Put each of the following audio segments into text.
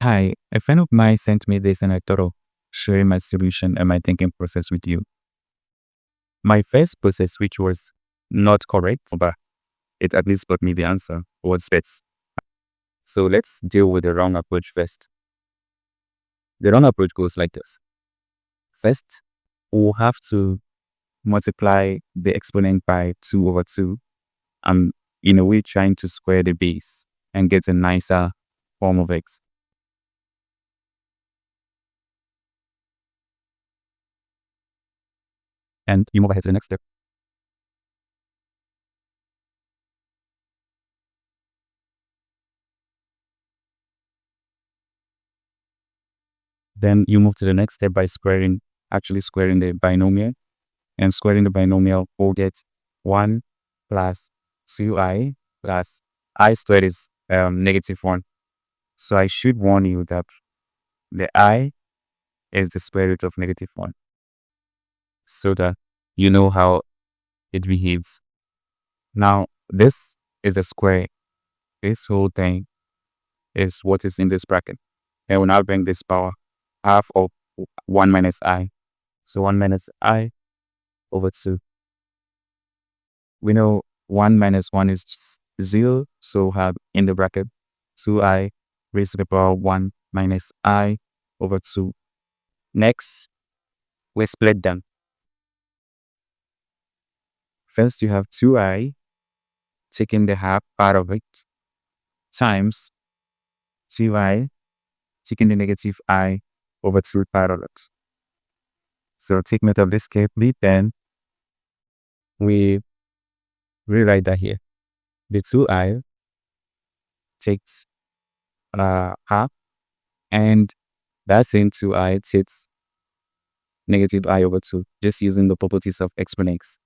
Hi, a friend of mine sent me this and I thought of sharing my solution and my thinking process with you. My first process, which was not correct, but it at least got me the answer, was this. So let's deal with the wrong approach first. The wrong approach goes like this. First, we'll have to multiply the exponent by 2 over 2. I'm in a way trying to square the base and get a nicer form of x. And you move ahead to the next step. Then you move to the next step by actually squaring the binomial. And squaring the binomial, we'll get 1 plus 2i plus I squared is -1. So I should warn you that the I is the square root of -1 so that you know how it behaves. Now, this is the square. This whole thing is what is in this bracket. And we'll now bring this power half of 1 minus I. So 1 minus I over 2. We know 1 minus 1 is 0, so we'll have in the bracket 2i raised to the power 1 minus I over 2. Next, we split them. First, you have 2i, taking the half part of it, times 2i, taking the negative I over 2 part of it. So take note of this carefully, then we rewrite that here. The 2i takes half, and that same 2i takes negative I over 2, just using the properties of exponents.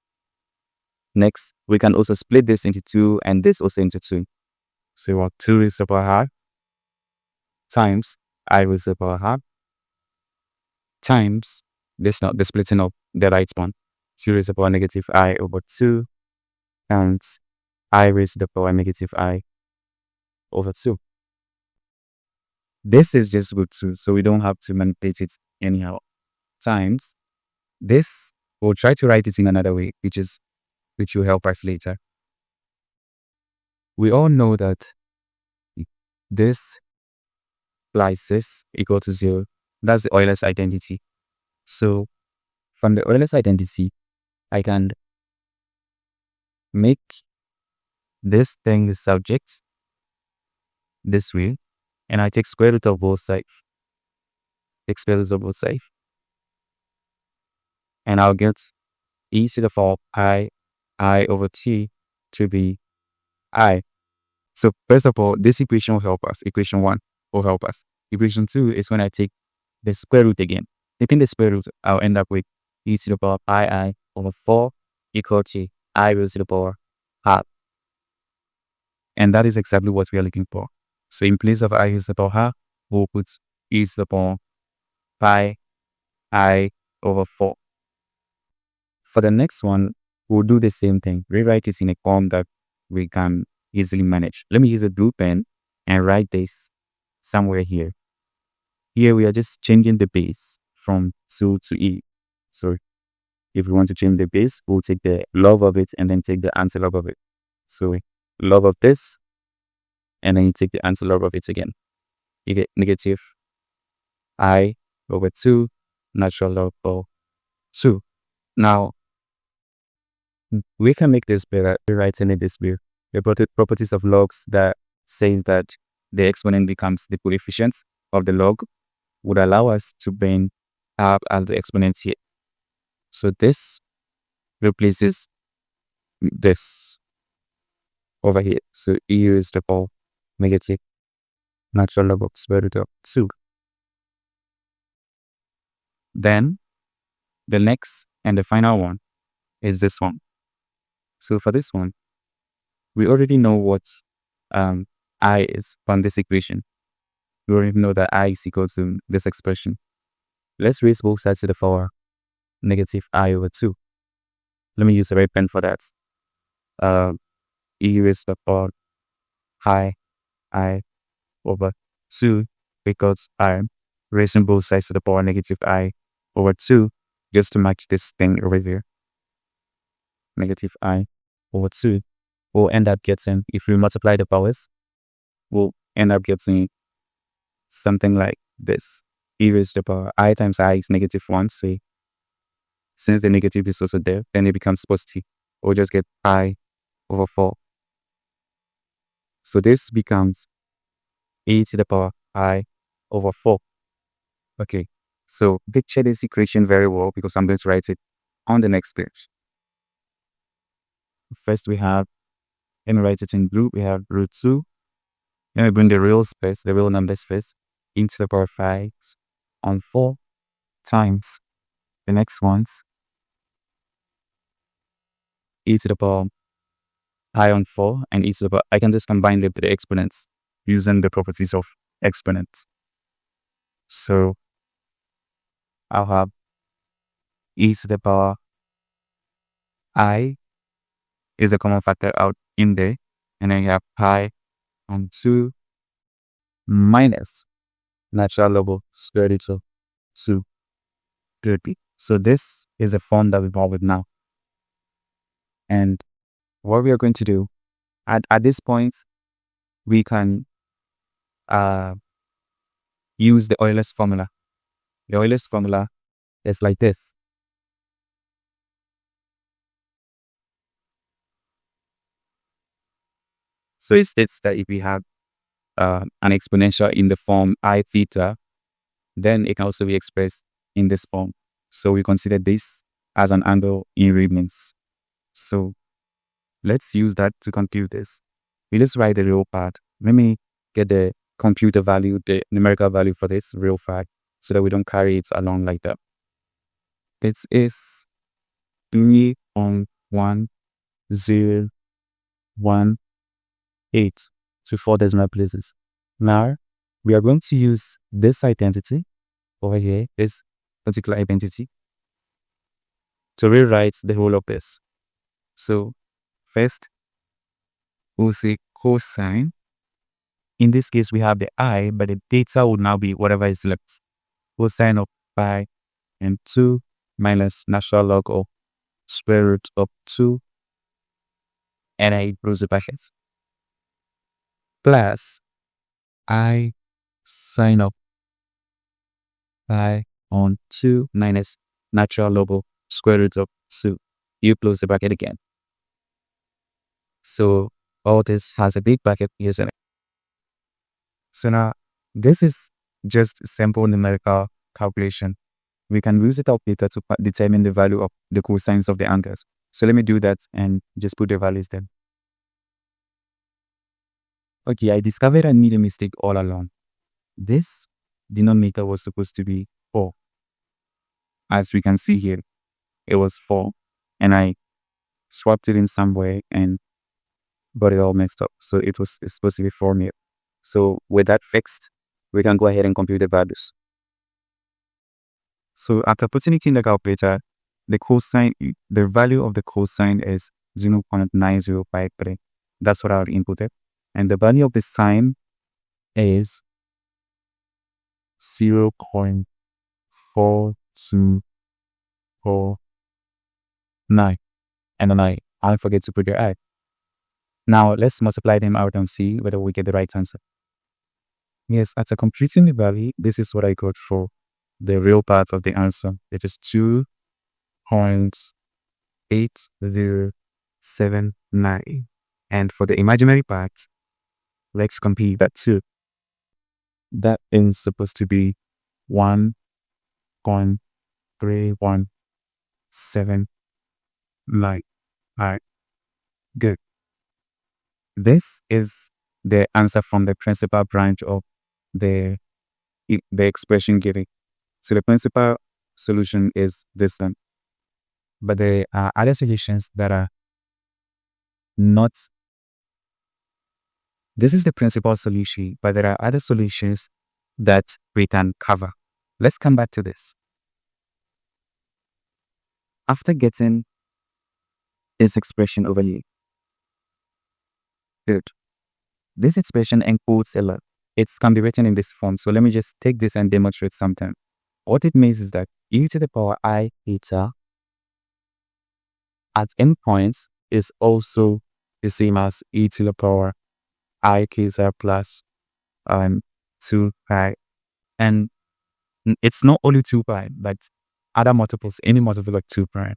Next, we can also split this into 2 and this also into 2. So we have 2 raised to the power half times I raised to the power half times this, not the splitting of the right one. 2 raised to the power negative I over 2 times I raised to the power negative I over 2. This is just root 2, so we don't have to manipulate it anyhow. Times this, we'll try to write it in another way, which will help us later. We all know that this plus this equal to 0. That's the Euler's identity. So from the Euler's identity, I can make this thing the subject this way, and I take square root of both sides. Take square root of both sides. And I'll get e to the power I over t to be I. So first of all, this equation will help us. Equation 1 will help us. Equation 2 is when I take the square root again. Taking the square root, I'll end up with e to the power I over 4 equal to I raised to the power half. And that is exactly what we are looking for. So in place of I raised to the power half, we'll put e to the power pi I over 4. For the next one, we'll do the same thing. Rewrite it in a form that we can easily manage. Let me use a blue pen and write this somewhere here. Here we are just changing the base from 2 to e. So if we want to change the base, we'll take the log of it and then take the antilog of it. So log of this, and then you take the antilog of it again. You get negative I over 2 natural log of 2. Now, we can make this better by writing it this way. The properties of logs that says that the exponent becomes the coefficient of the log would allow us to bring up as the exponent here. So this replaces this over here. So e raised to the power negative natural log of square root of 2. Then the next and the final one is this one. So for this one, we already know what I is from this equation. We already know that I is equal to this expression. Let's raise both sides to the power negative I over 2. Let me use a red pen for that. E raised to the power I over 2 because I'm raising both sides to the power negative I over 2 just to match this thing over there. Negative I over 2 will end up getting, if we multiply the powers, we'll end up getting something like this. E raised to the power I times I is negative 1. So since the negative is also there, then it becomes positive. We'll just get I over 4. So this becomes e to the power I over 4. Okay, so picture this equation very well because I'm going to write it on the next page. First we have, let me write it in blue, we have root 2. Then we bring the real space, the real numbers first, into the power 5 on 4 times the next ones, e to the power I on 4 and e to the power, I can just combine them with the exponents using the properties of exponents. So I'll have e to the power I is the common factor out in there, and then you have pi on 2 minus natural log square root of 2 could be. So this is the form that we've with now. And what we are going to do at this point, we can use the Euler's formula. The Euler's formula is like this. So it states that if we have an exponential in the form I theta, then it can also be expressed in this form. So we consider this as an angle in radians. So let's use that to compute this. We just write the real part. Let me get the computer value, the numerical value for this real fact, so that we don't carry it along like that. It is 3.1018 to 4 decimal places. Now, we are going to use this identity over here, this particular identity, to rewrite the whole of this. So, first, we'll say cosine. In this case, we have the I, but the data would now be whatever is left. Cosine of pi and 2 minus natural log of square root of 2, and I close the brackets, plus I sine of pi on 2 minus natural log of square root of 2. You close the bracket again. So all this has a big bracket here. So now this is just simple numerical calculation. We can use the calculator to determine the value of the cosines of the angles. So let me do that and just put the values there. Okay, I discovered I made a mistake all along. This denominator was supposed to be 4. As we can see here, it was 4. And I swapped it in some way and got it all mixed up. So it's supposed to be 4 here. So with that fixed, we can go ahead and compute the values. So after putting it in the calculator, the value of the cosine is 0.9053. That's what I would inputted. And the value of the sine is 0.4249. And then I forget to put the I. Now let's multiply them out and see whether we get the right answer. Yes, after computing the value, this is what I got for the real part of the answer. It is 2.8079. And for the imaginary part, let's compute that too. That is supposed to be 1.3179. Alright, good. This is the answer from the principal branch of the expression given. So the principal solution is this one. But there are other solutions that are not. This is the principal solution, but there are other solutions that we can cover. Let's come back to this. After getting this expression over here, good. This expression encodes a lot. it can be written in this form. So let me just take this and demonstrate something. What it means is that e to the power I theta at endpoints is also the same as e to the power I theta plus 2 pi. And it's not only 2 pi, but other multiples, any multiple of 2 pi.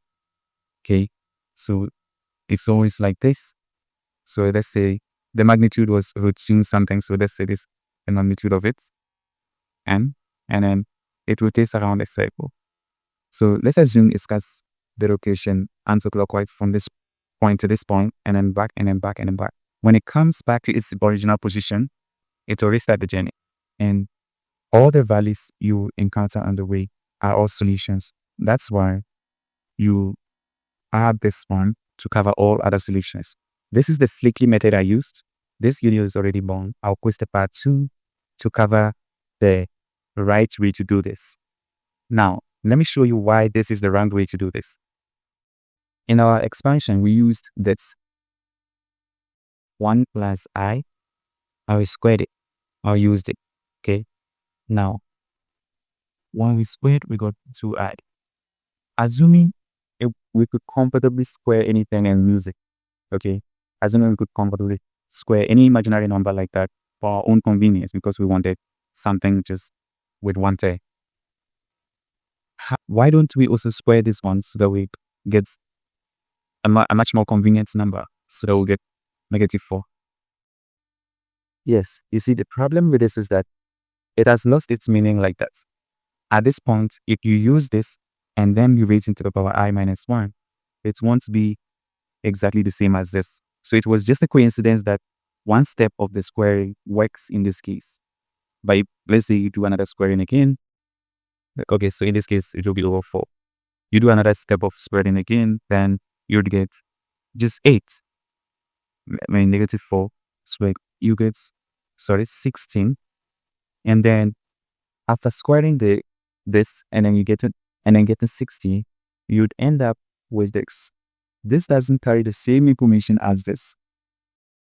Okay, so it's always like this. So let's say the magnitude was root 2 something. So let's say this the magnitude of it, and then it rotates around a circle. So let's assume it cuts the location anti-clockwise from this point to this point, and then back, and then back, and then back. When it comes back to its original position, it will restart the journey. And all the values you encounter on the way are all solutions. That's why you add this one to cover all other solutions. This is the Slickly method I used. This video is already long. I'll post a part 2 to cover the right way to do this. Now, let me show you why this is the wrong way to do this. In our expansion, we used this 1 plus I squared it, or used it, okay? Now, when we squared, we got 2i. Assuming we could comfortably square anything and use it, okay? Assuming we could comfortably square any imaginary number like that for our own convenience because we wanted something just with one term. Why don't we also square this one so that we get a much more convenient number, so that we'll get -4? Yes, you see, the problem with this is that it has lost its meaning like that. At this point, if you use this and then you raise into the power I minus 1, it won't be exactly the same as this. So it was just a coincidence that one step of the squaring works in this case. But let's say you do another squaring again. Okay, so in this case, it will be over 4. You do another step of squaring again, then you'd get just 8. I mean, -4. So you get, 16. And then after squaring this, and then you get it, and then getting 60, you'd end up with this. This doesn't carry the same information as this.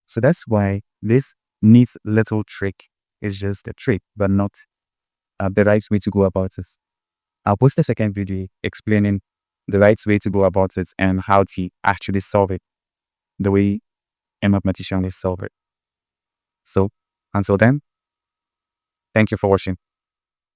So that's why this needs little trick. It's just a trick, but not the right way to go about it. I'll post a second video explaining the right way to go about it and how to actually solve it the way a mathematician will solve it. So until then, thank you for watching.